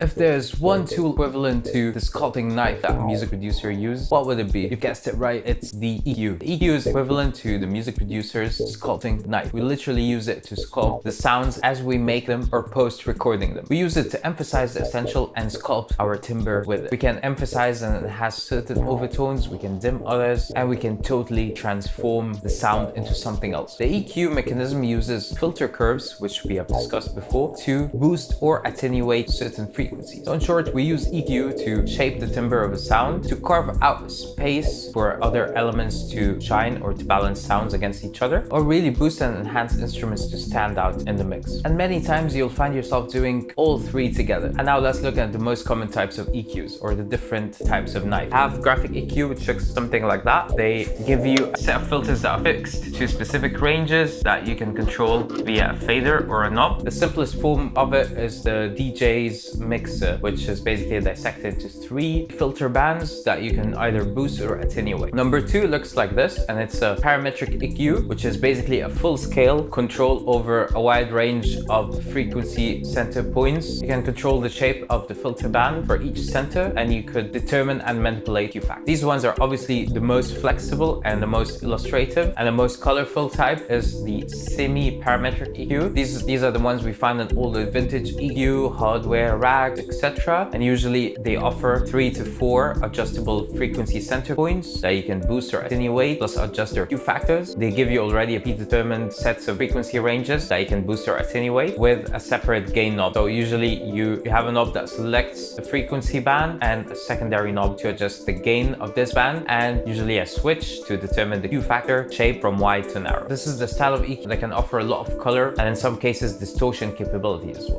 If there's one tool equivalent to the sculpting knife that a music producer uses, what would it be? You guessed it right, it's the EQ. The EQ is equivalent to the music producer's sculpting knife. We literally use it to sculpt the sounds as we make them or post-recording them. We use it to emphasize the essential and sculpt our timbre with it. We can emphasize and enhance certain overtones, we can dim others, and we can totally transform the sound into something else. The EQ mechanism uses filter curves, which we have discussed before, to boost or attenuate certain frequencies. So in short, we use EQ to shape the timbre of a sound, to carve out space for other elements to shine or to balance sounds against each other, or really boost and enhance instruments to stand out in the mix. And many times you'll find yourself doing all three together. And now let's look at the most common types of EQs, or the different types of knife. Have graphic EQ, which looks something like that. They give you a set of filters that are fixed to specific ranges that you can control via a fader or a knob. The simplest form of it is the DJ's mixer, which is basically dissected into three filter bands that you can either boost or attenuate. Number two looks like this, and it's a parametric EQ, which is basically a full-scale control over a wide range of frequency center points. You can control the shape of the filter band for each center, and you could determine and manipulate Q factor. These ones are obviously the most flexible and the most illustrative, and the most colorful type is the semi-parametric EQ. These are the ones we find in all the vintage EQ, hardware, rags, etc. And usually they offer 3 to 4 adjustable frequency center points that you can boost or attenuate, plus adjust their Q factors. They give you already a predetermined sets of frequency ranges that you can boost or attenuate with a separate gain knob. So usually you have a knob that selects the frequency band and a secondary knob to adjust the gain of this band, and usually a switch to determine the Q factor shape from wide to narrow. This is the style of EQ that can offer a lot of color and in some cases distortion capabilities as well.